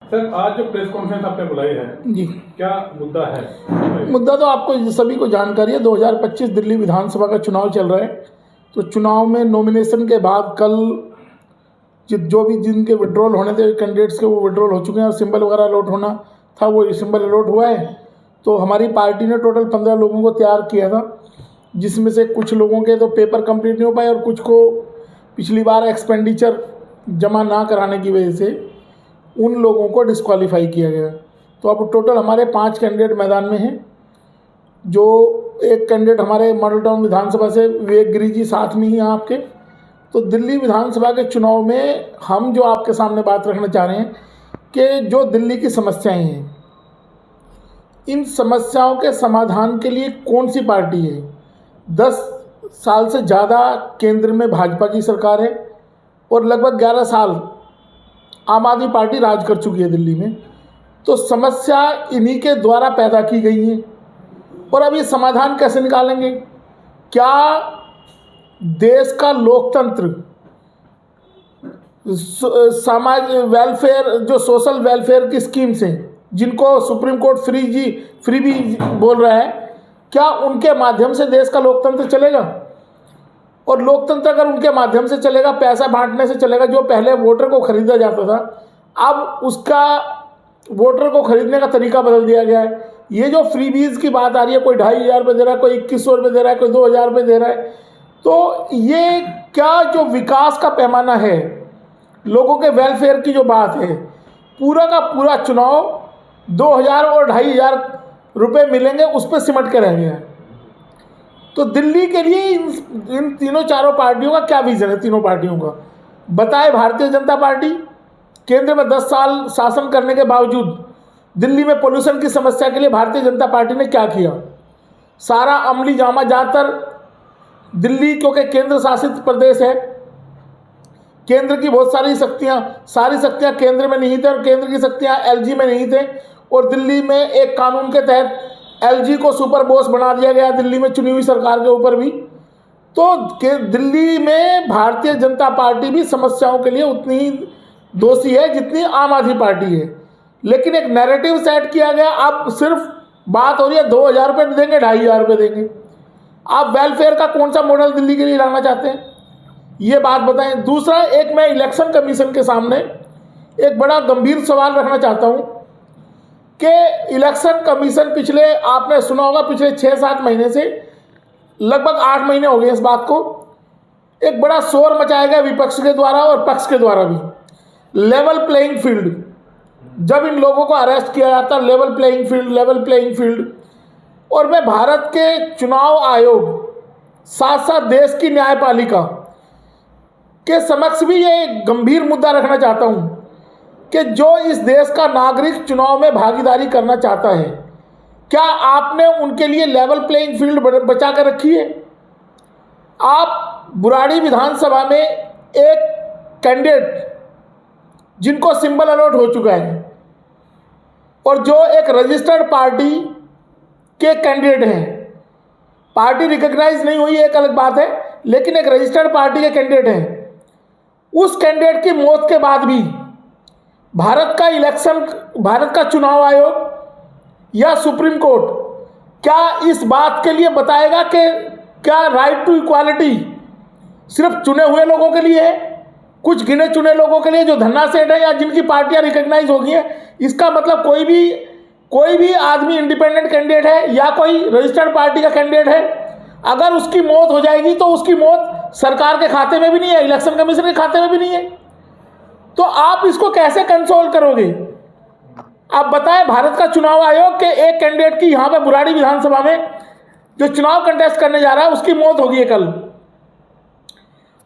Sir, आज जो press conference आपने बुलाई है जी, क्या मुद्दा है? मुद्दा तो आपको सभी को जानकारी है। 2025 दिल्ली विधानसभा का चुनाव चल रहा है। तो चुनाव में नॉमिनेशन के बाद कल जो भी जिनके विड्रॉल होने थे कैंडिडेट्स के, वो विड्रॉल हो चुके हैं और सिंबल वगैरह अलॉट होना था, वो सिंबल अलॉट हुआ है। तो हमारी पार्टी ने टोटल 15 लोगों को तैयार किया था, जिसमें से कुछ लोगों के तो पेपर कंप्लीट नहीं हो पाए और कुछ को पिछली बार एक्सपेंडिचर जमा ना कराने की वजह से उन लोगों को डिस्क्वालीफाई किया गया। तो अब टोटल हमारे 5 कैंडिडेट मैदान में हैं। जो एक कैंडिडेट हमारे मॉडल टाउन विधानसभा से विवेक गिरी जी साथ में ही हैं आपके। तो दिल्ली विधानसभा के चुनाव में हम जो आपके सामने बात रखना चाह रहे हैं कि जो दिल्ली की समस्याएं हैं, इन समस्याओं के समाधान के लिए कौन सी पार्टी है। 10 साल से ज़्यादा केंद्र में भाजपा की सरकार है और लगभग 11 साल आम आदमी पार्टी राज कर चुकी है दिल्ली में। तो समस्या इन्हीं के द्वारा पैदा की गई है और अब ये समाधान कैसे निकालेंगे? क्या देश का लोकतंत्र, समाज वेलफेयर, जो सोशल वेलफेयर की स्कीम्स हैं जिनको सुप्रीम कोर्ट फ्री भी बोल रहा है, क्या उनके माध्यम से देश का लोकतंत्र चलेगा? और लोकतंत्र अगर उनके माध्यम से चलेगा, पैसा बांटने से चलेगा, जो पहले वोटर को खरीदा जाता था, अब उसका वोटर को खरीदने का तरीका बदल दिया गया है। ये जो फ्रीबीज की बात आ रही है, कोई 2,500 रुपये दे रहा है, कोई 2,100 रुपये दे रहा है, कोई 2,000 रुपये दे रहा है, तो ये क्या जो विकास का पैमाना है, लोगों के वेलफेयर की जो बात है, पूरा का पूरा चुनाव 2,000 और 2,500 रुपये मिलेंगे उस पर सिमट के रह गया है। तो दिल्ली के लिए इन तीनों चारों पार्टियों का क्या विजन है? तीनों पार्टियों का बताए। भारतीय जनता पार्टी केंद्र में 10 साल शासन करने के बावजूद दिल्ली में पोल्यूशन की समस्या के लिए भारतीय जनता पार्टी ने क्या किया? सारा अमली जामा ज़्यादातर दिल्ली, क्योंकि केंद्र शासित प्रदेश है, केंद्र की बहुत सारी शक्तियां केंद्र में नहीं थे और केंद्र की शक्तियां एलजी में नहीं थे। और दिल्ली में एक कानून के तहत एलजी को सुपर बॉस बना दिया गया, दिल्ली में चुनी हुई सरकार के ऊपर भी। तो दिल्ली में भारतीय जनता पार्टी भी समस्याओं के लिए उतनी ही दोषी है जितनी आम आदमी पार्टी है। लेकिन एक नैरेटिव सेट किया गया, अब सिर्फ बात हो रही है 2,000 रुपये देंगे, 2,500 रुपये देंगे। आप वेलफेयर का कौन सा मॉडल दिल्ली के लिए लाना चाहते हैं, ये बात बताएं। दूसरा, एक मैं इलेक्शन कमीशन के सामने एक बड़ा गंभीर सवाल रखना चाहता हूं कि इलेक्शन कमीशन पिछले, आपने सुना होगा, पिछले 6-7 महीने से लगभग 8 महीने हो गए इस बात को, एक बड़ा शोर मचाया गया विपक्ष के द्वारा और पक्ष के द्वारा भी। लेवल प्लेइंग फील्ड, जब इन लोगों को अरेस्ट किया जाता, लेवल प्लेइंग फील्ड। और मैं भारत के चुनाव आयोग, साथ साथ देश की न्यायपालिका के समक्ष भी ये गंभीर मुद्दा रखना चाहता हूं कि जो इस देश का नागरिक चुनाव में भागीदारी करना चाहता है, क्या आपने उनके लिए लेवल प्लेइंग फील्ड बचा कर रखी है? आप बुराड़ी विधानसभा में एक कैंडिडेट जिनको सिंबल अलॉट हो चुका है और जो एक रजिस्टर्ड पार्टी के कैंडिडेट हैं, पार्टी रिकॉग्नाइज नहीं हुई एक अलग बात है, लेकिन एक रजिस्टर्ड पार्टी के कैंडिडेट हैं, उस कैंडिडेट की मौत के बाद भी भारत का चुनाव आयोग या सुप्रीम कोर्ट क्या इस बात के लिए बताएगा कि क्या राइट टू इक्वालिटी सिर्फ चुने हुए लोगों के लिए है, कुछ गिने चुने लोगों के लिए जो धन्ना सेठ है या जिनकी पार्टियां रिकॉग्नाइज हो गई हैं? इसका मतलब कोई भी आदमी इंडिपेंडेंट कैंडिडेट है या कोई रजिस्टर्ड पार्टी का कैंडिडेट है, अगर उसकी मौत हो जाएगी तो उसकी मौत सरकार के खाते में भी नहीं है, इलेक्शन कमीशन के खाते में भी नहीं है। तो आप इसको कैसे कंट्रोल करोगे? आप बताएं। भारत का चुनाव आयोग के एक कैंडिडेट की यहां पे बुराड़ी विधानसभा में जो चुनाव कंटेस्ट करने जा रहा है, उसकी मौत होगी कल,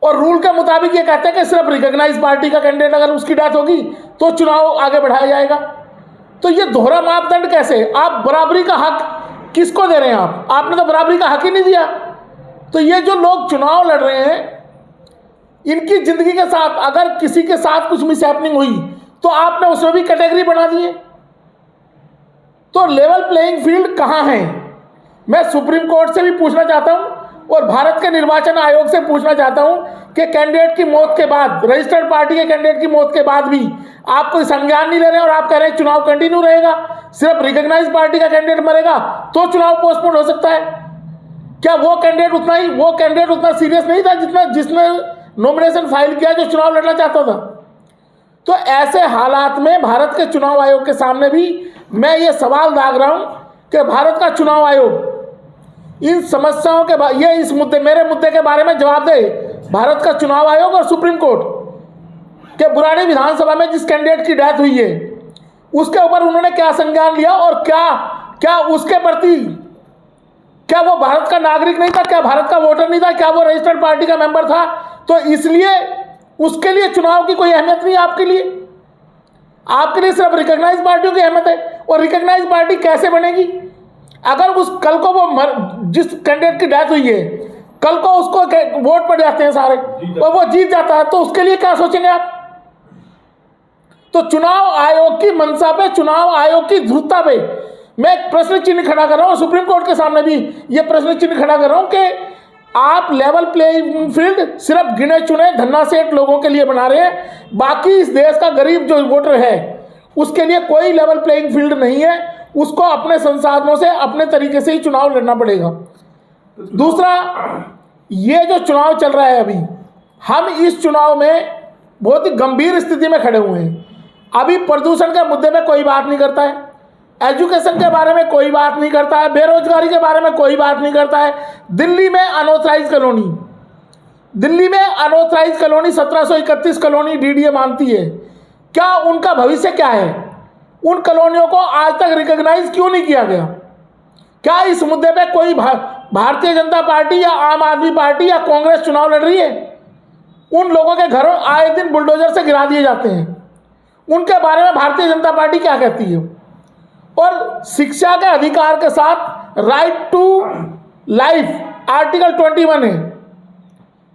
और रूल के मुताबिक ये कहते हैं कि सिर्फ रिकॉग्नाइज पार्टी का कैंडिडेट अगर उसकी डेथ होगी तो चुनाव आगे बढ़ाया जाएगा। तो ये दोहरा मापदंड कैसे? आप बराबरी का हक किसको दे रहे हैं? आपने तो बराबरी का हक ही नहीं दिया। तो ये जो लोग चुनाव लड़ रहे हैं, इनकी जिंदगी के साथ अगर किसी के साथ कुछ मिसहैपनिंग हुई तो आपने उसमें भी कैटेगरी बना दी है। तो लेवल प्लेइंग फील्ड कहां है? मैं सुप्रीम कोर्ट से भी पूछना चाहता हूं और भारत के निर्वाचन आयोग से पूछना चाहता हूं कि कैंडिडेट की मौत के बाद, रजिस्टर्ड पार्टी के कैंडिडेट की मौत के बाद भी आप कोई संज्ञान नहीं ले रहे और आप कह रहे हैं चुनाव कंटिन्यू रहेगा, सिर्फ रिकॉग्नाइज पार्टी का कैंडिडेट मरेगा तो चुनाव पोस्टपोन हो सकता है। क्या वो कैंडिडेट उतना सीरियस नहीं था जिसने नॉमिनेशन फाइल किया जो चुनाव लड़ना चाहता था? तो ऐसे हालात में भारत के चुनाव आयोग के सामने भी मैं ये सवाल दाग रहा हूं कि भारत का चुनाव आयोग इन समस्याओं के मेरे मुद्दे के बारे में जवाब दे। भारत का चुनाव आयोग और सुप्रीम कोर्ट के बुराड़ी विधानसभा में जिस कैंडिडेट की डेथ हुई है उसके ऊपर उन्होंने क्या संज्ञान लिया और क्या उसके प्रति, क्या वो भारत का नागरिक नहीं था, क्या भारत का वोटर नहीं था, क्या वो रजिस्टर्ड पार्टी का मेंबर था? तो इसलिए उसके लिए चुनाव की कोई अहमियत नहीं है आपके लिए सिर्फ रिकॉग्नाइज पार्टियों की अहमियत है। और रिकॉग्नाइज पार्टी कैसे बनेगी? अगर कल को जिस कैंडिडेट की डेथ हुई है कल को उसको वोट पड़ जाते हैं सारे और वो जीत जाता है तो उसके लिए क्या सोचेंगे आप? तो चुनाव आयोग की मंशा पे, चुनाव आयोग की ध्रुवता पे मैं एक प्रश्न चिन्ह खड़ा कर रहा हूं, सुप्रीम कोर्ट के सामने भी ये प्रश्न चिन्ह खड़ा कर रहा हूं कि आप लेवल प्लेइंग फील्ड सिर्फ गिने चुने धन्ना सेठ लोगों के लिए बना रहे हैं, बाकी इस देश का गरीब जो वोटर है उसके लिए कोई लेवल प्लेइंग फील्ड नहीं है। उसको अपने संसाधनों से अपने तरीके से ही चुनाव लड़ना पड़ेगा। दूसरा, ये जो चुनाव चल रहा है अभी, हम इस चुनाव में बहुत ही गंभीर स्थिति में खड़े हुए हैं। अभी प्रदूषण के मुद्दे में कोई बात नहीं करता है, एजुकेशन के बारे में कोई बात नहीं करता है, बेरोजगारी के बारे में कोई बात नहीं करता है। दिल्ली में अनऑथराइज कॉलोनी 1731 कॉलोनी डीडीए मानती है। क्या उनका भविष्य क्या है? उन कॉलोनियों को आज तक रिकॉग्नाइज क्यों नहीं किया गया? क्या इस मुद्दे पे कोई भारतीय जनता पार्टी या आम आदमी पार्टी या कांग्रेस चुनाव लड़ रही है? उन लोगों के घरों आए दिन बुलडोजर से गिरा दिए जाते हैं, उनके बारे में भारतीय जनता पार्टी क्या कहती है? और शिक्षा के अधिकार के साथ राइट टू लाइफ आर्टिकल 21 है,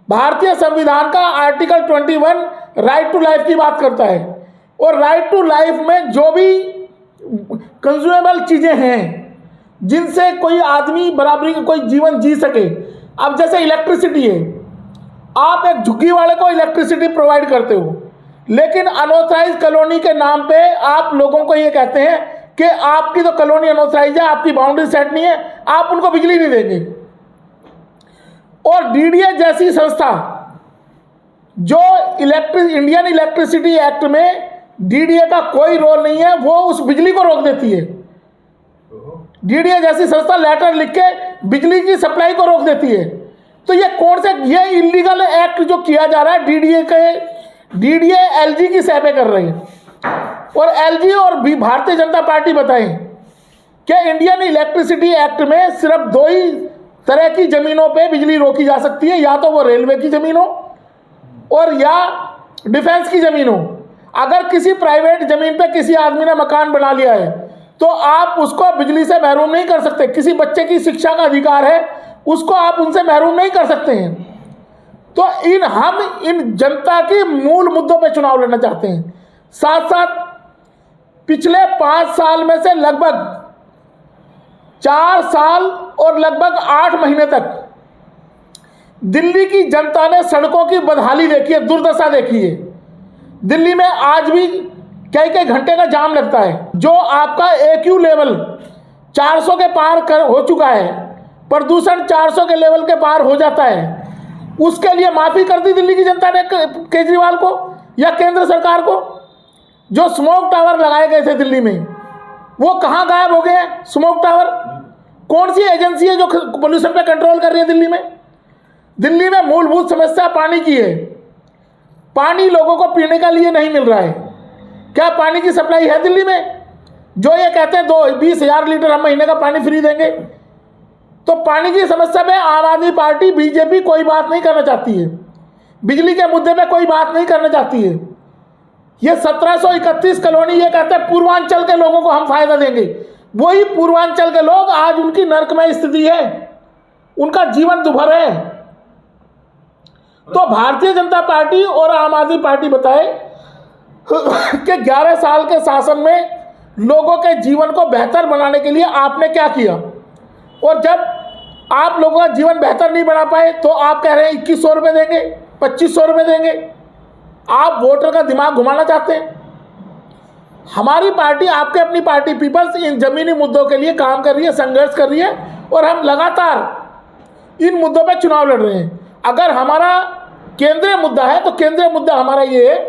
भारतीय संविधान का आर्टिकल 21 राइट टू लाइफ की बात करता है। और राइट टू लाइफ में जो भी कंज्यूमेबल चीज़ें हैं जिनसे कोई आदमी बराबरी का कोई जीवन जी सके, अब जैसे इलेक्ट्रिसिटी है, आप एक झुग्गी वाले को इलेक्ट्रिसिटी प्रोवाइड करते हो, लेकिन अनऑथराइज कॉलोनी के नाम पे आप लोगों को ये कहते हैं कि आपकी तो कॉलोनी अनऑथराइज है, आपकी बाउंड्री सेट नहीं है, आप उनको बिजली नहीं देंगे। और डीडीए जैसी संस्था जो इंडियन इलेक्ट्रिसिटी एक्ट में डीडीए का कोई रोल नहीं है, वो उस बिजली को रोक देती है। डीडीए जैसी संस्था लेटर लिख के बिजली की सप्लाई को रोक देती है। तो ये इलीगल एक्ट जो किया जा रहा है डीडीए एलजी की सह पे कर रही है। और एलजी और भारतीय जनता पार्टी बताएं कि इंडियन इलेक्ट्रिसिटी एक्ट में सिर्फ 2 ही तरह की ज़मीनों पे बिजली रोकी जा सकती है, या तो वो रेलवे की ज़मीन हो और या डिफेंस की ज़मीन हो। अगर किसी प्राइवेट ज़मीन पे किसी आदमी ने मकान बना लिया है तो आप उसको बिजली से महरूम नहीं कर सकते। किसी बच्चे की शिक्षा का अधिकार है, उसको आप उनसे महरूम नहीं कर सकते हैं। तो हम इन जनता के मूल मुद्दों पे चुनाव लड़ना चाहते हैं। साथ साथ पिछले 5 साल में से लगभग 4 साल और लगभग 8 महीने तक दिल्ली की जनता ने सड़कों की बदहाली देखी है, दुर्दशा देखी है। दिल्ली में आज भी कई घंटे का जाम लगता है। जो आपका AQ लेवल 400 के पार हो चुका है, प्रदूषण 400 के लेवल के पार हो जाता है, उसके लिए माफ़ी कर दी दिल्ली की जनता ने केजरीवाल को या केंद्र सरकार को। जो स्मोक टावर लगाए गए थे दिल्ली में, वो कहाँ गायब हो गए हैं? स्मोक टावर कौन सी एजेंसी है जो पोल्यूशन पे कंट्रोल कर रही है दिल्ली में? दिल्ली में मूलभूत समस्या पानी की है। पानी लोगों को पीने का लिए नहीं मिल रहा है। क्या पानी की सप्लाई है दिल्ली में? जो ये कहते हैं 20,000 लीटर हम महीने का पानी फ्री देंगे। तो पानी की समस्या पे आम आदमी पार्टी, बीजेपी कोई बात नहीं करना चाहती है। बिजली के मुद्दे पे कोई बात नहीं करना चाहती है। ये 1731 कॉलोनी ये कहते हैं पूर्वांचल के लोगों को हम फायदा देंगे। वही पूर्वांचल के लोग आज उनकी नरकमय स्थिति है, उनका जीवन दुभर है। तो भारतीय जनता पार्टी और आम आदमी पार्टी बताए कि 11 साल के शासन में लोगों के जीवन को बेहतर बनाने के लिए आपने क्या किया? और जब आप लोगों का जीवन बेहतर नहीं बना पाए तो आप कह रहे हैं 2100 रुपये देंगे, 2500 रुपये देंगे। आप वोटर का दिमाग घुमाना चाहते हैं। हमारी पार्टी, आपके अपनी पार्टी पीपल्स, इन ज़मीनी मुद्दों के लिए काम कर रही है, संघर्ष कर रही है और हम लगातार इन मुद्दों पर चुनाव लड़ रहे हैं। अगर हमारा केंद्रीय मुद्दा है तो केंद्रीय मुद्दा हमारा ये है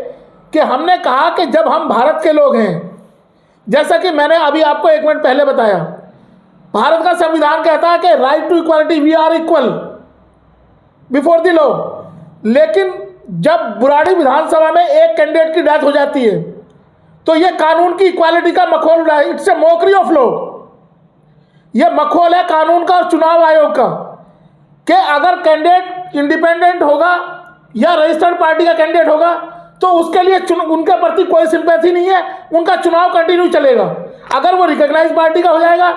कि हमने कहा कि जब हम भारत के लोग हैं, जैसा कि मैंने अभी आपको 1 मिनट पहले बताया, भारत का संविधान कहता है कि right to equality, we are equal before the law. लेकिन जब बुराड़ी विधानसभा में एक कैंडिडेट की डेथ हो जाती है तो ये कानून की इक्वालिटी का मखौल उड़ा है। It's a mockery of law. ये मखौल है कानून का और चुनाव आयोग का कि अगर कैंडिडेट इंडिपेंडेंट होगा या रजिस्टर्ड पार्टी का कैंडिडेट होगा तो उसके लिए उनके प्रति कोई सिंपैथी नहीं है, उनका चुनाव कंटिन्यू चलेगा। अगर वो रिकॉग्नाइज पार्टी का हो जाएगा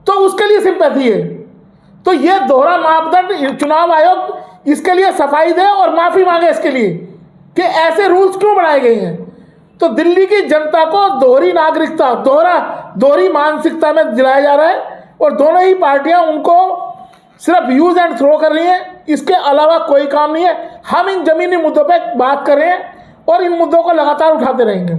तो उसके लिए सिंपैथी है। तो ये दोहरा मापदंड चुनाव आयोग इसके लिए सफाई दे और माफ़ी मांगे इसके लिए कि ऐसे रूल्स क्यों बनाए गए हैं। तो दिल्ली की जनता को दोहरी नागरिकता, दोहरी मानसिकता में दिलाया जा रहा है और दोनों ही पार्टियां उनको सिर्फ यूज एंड थ्रो कर रही हैं। इसके अलावा कोई काम नहीं है। हम इन जमीनी मुद्दों पे बात कर रहे हैं और इन मुद्दों को लगातार उठाते रहेंगे।